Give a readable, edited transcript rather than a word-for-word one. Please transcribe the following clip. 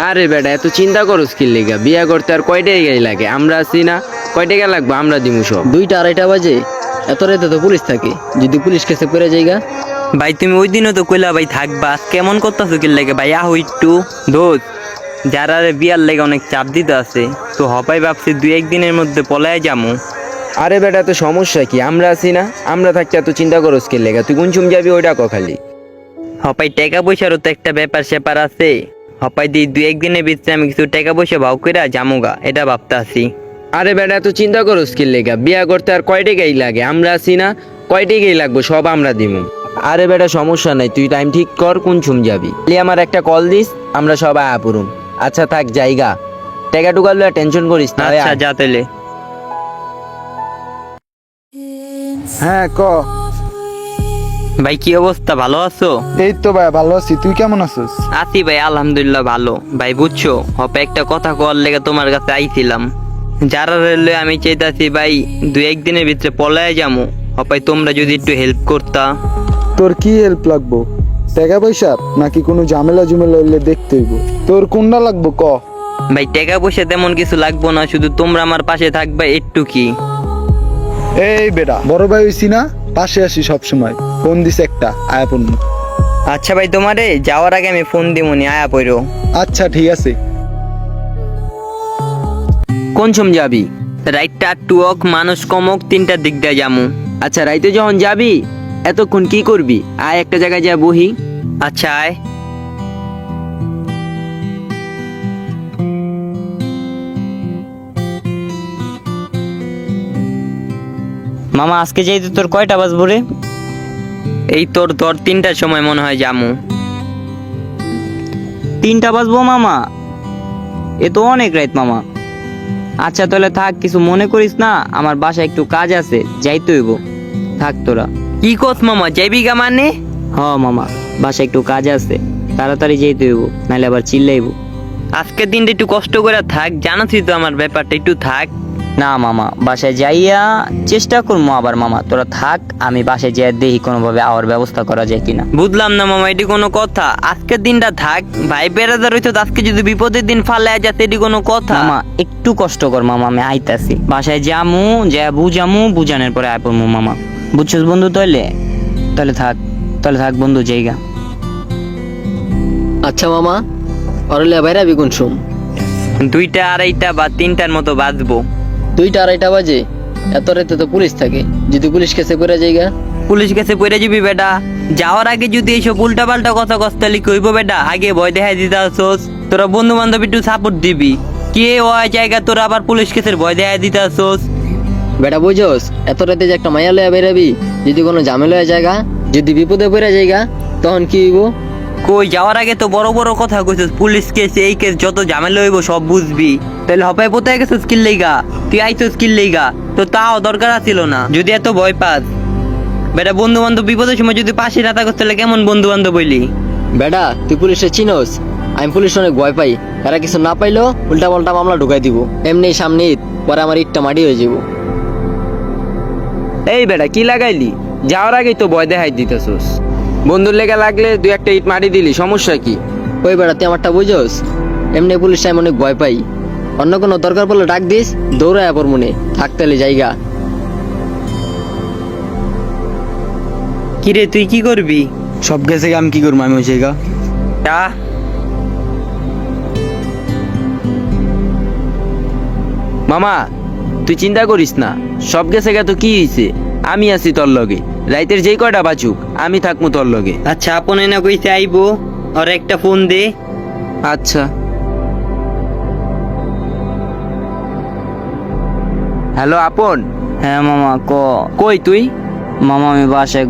আরে বেটা এত চিন্তা করস কি লেগা? বিয়া করতে আর কয় টাকা লাগে? আমরা আছি না, কয় টাকা লাগবে আমরা দিমু সব। 2টা 2:30 বাজে, এত রাতে তো পুলিশ থাকে, যদি পুলিশ কেসে পড়ে যাইগা। ভাই তুমি ওই দিনও তো কইলা ভাই থাকবা, কেমন করতেছো কি লাগে ভাই? আহো একটু দোষ, যারা বিয়ার লেগে অনেক চাপ দিতে আছে, তো হপাই ভাবছি 2-1 দিনের মধ্যে পলায় যামু। আরে বেটা তো সমস্যা কি? আমরা আছি না, আমরা থাকতে এত চিন্তা করস কি লেগা? তুই কোন চুম যাবি ওইটা ক খালি। হপাই টাকা পয়সারও তো একটা ব্যাপার স্যাপার আছে। হপাই দি 2-1 দিনের ভিতরে আমি কিছু টাকা পয়সা ভাও কইরা জামুগা, এটা ভাবতে আছি। আরে বেটা এত চিন্তা করস কি লেগা? বিয়া করতে আর কয় টাকাই লাগে? আমরা আছি না, কয় টাকাই লাগবে সব আমরা দিমু। আরে বেটা সমস্যা নাই, তুই টাইম ঠিক কর কোন চুম যাবি, খালি আমার একটা কল দিস, আমরা সবাই আপুরুম। আচ্ছা থাক জায়গা, টাকা টুকাল টেনশন করিস না। আচ্ছা যা তাইলে। হ্যাঁ ক। ভাই কি অবস্থা, ভালো আছো? এই তো ভাই ভালো আছি, তুই কেমন আছিস? আছি ভাই আলহামদুলিল্লাহ ভালো। ভাই বুঝছো, হপে একটা কথা কওয়ার লেগে তোমার কাছে আইছিলাম। যারা রেলে আমি চাইতাছি ভাই 2-1 দিনের ভিতরে পলায় যামু, হপাই তোমরা যদি একটু হেল্প করতা। তোর কি হেল্প লাগবো? টাকা পয়সার নাকি কোনো ঝামেলা জুমেলা হইলে দেখতে হইব? তোর কোনটা লাগবো ক। ভাই টাকা পয়সা তেমন কিছু লাগবো না, শুধু তোমরা আমার পাশে থাকবে একটু কি। এই বেটা বড় ভাই হইছি না, পাশে আসি সব সময়। ফোন দিস একটা, আয়া পড়নু। আচ্ছা ভাই তোমারে যাওয়ার আগে আমি ফোন দিমুনি, আয়া পইরো। আচ্ছা ঠিক আছে। কোন চুম যাবি? রাইটটা টুক মানুষ কমক 3টার দিক দিয়ে যামু। আচ্ছা রাইতে যখন যাবি এতক্ষণ কি করবি? আয় একটা জায়গায় যা বহি। আচ্ছা আয়। মামা আজকে যাইতে তোর কয়টা বাজবো রে? এই তোর 3টার সময় মনে হয় যামু। 3টা বাজবো মামা? এ তো অনেক রাত মামা। আচ্ছা তাহলে থাক, কিছু মনে করিস না, আমার বাসায় একটু কাজ আছে, যাইতে হইব। থাক তোরা। কি কস মামা, যাইবি গা মানে? হ মামা, বাসায় একটু কাজ আছে, তাড়াতাড়ি যেতে হইব, নাহলে আবার চিল্লাইব। আজকের দিনটা একটু কষ্ট করে থাক, জানাসই তো আমার ব্যাপারটা, একটু থাক। না মামা, বাসায় যাইয়া চেষ্টা করবো। আবার মামা তোরা থাক, আমি বাসায় যাইয়া দেখি কোনোভাবে আওয়ার ব্যবস্থা করা যায় কিনা। বুঝলাম না মামা, এটি কোনো কথা? আজকের দিনটা থাক, ভাই বেড়াদার হইতো, আজকে যদি বিপদের দিন ফালায় যাতে এটি কোনো কথা? মামা একটু কষ্ট কর মামা, আমি আইতাছি। বাসায় যামু, যা বুঝামু, বুঝানোর পরে আয় পড়মু মামা। বুঝছস বন্ধু? তাহলে তাহলে থাক বন্ধু, জায়গা। আচ্ছা মামা, অরলে বাইরা বিগুন শুম। 2টা 2:30 বা 3টার মতো বাজবো। 2টা 2:30 বাজে, এত রাতে তো পুলিশ থাকে, যদি পুলিশ কেসে পড়ে যাইগা। পুলিশ কাছে পড়ে যাবি বেটা? যাওয়ার আগে যদি এইসব উল্টা পাল্টা কথা কস্তালি কইব বেটা, আগে ভয় দেখাই দিতে আসোস। তোরা বন্ধু বান্ধব একটু সাপোর্ট দিবি, কে ওই জায়গা তোরা আবার পুলিশ কেসের ভয় দেখাই দিতে আসোস। বেটা বুঝোস, এত রাতে যে একটা মাইয়া লয়া বেরাবি, যদি কোনো ঝামেলা হয়ে জায়গা, যদি বিপদে পড়ে যাইগা, তখন কি হইব? কই যাওয়ার আগে তো বড় বড় কথা কইছিস, পুলিশ কেস এই কেস যত ঝামেলা হইব সব বুঝবি। তাহলে হপায় পোতায় গেছিস কিল লেগা? তুই আইছিস কিল লেগা? তো তাও দরকার ছিল না, যদি এত ভয় পাস। বেটা বন্ধু বান্ধব বিপদের সময় যদি পাশে না থাকস, তাহলে কেমন বন্ধু বান্ধব বইলি? বেটা তুই পুলিশে চিনোস, আমি পুলিশ অনেক ভয় পাই। এরা কিছু না পাইলো উল্টা পাল্টা মামলা ঢুকাই দিব। এমনি সামনে ঈদ, পরে আমার ঈদটা মাটি হয়ে যাব। এই বেটা কি লাগাইলি? যাওয়ার আগেই তো ভয় দেখাই দিতেছস। বন্ধুর লেগে লাগলে 2-1টা ইট মারি দিলি, সমস্যা কি? ওই বেটা তুই আমারটা বুঝোস, এমনি পুলিশ আমি অনেক ভয় পাই। অন্য কোনো দরকার পড়লে ডাক দিস, দৌড়ায় পর মনে থাকতে জায়গা। কিরে তুই কি করবি? সব গেছে, আমি কি করবো? আমি ওই জায়গা তা মামা তুই চিন্তা করিস না, সব গেছে গা তো কি হইছে? আমি আছি তোর লগে, রাইতের যেই কয়টা বাঁচুক আমি থাকবো তোর লগে। আচ্ছা আপন না কইছে আইবো, আর একটা ফোন দে। আচ্ছা। হ্যালো আপন। হ্যাঁ মামা ক। কই তুই? মামা আমি বাসায়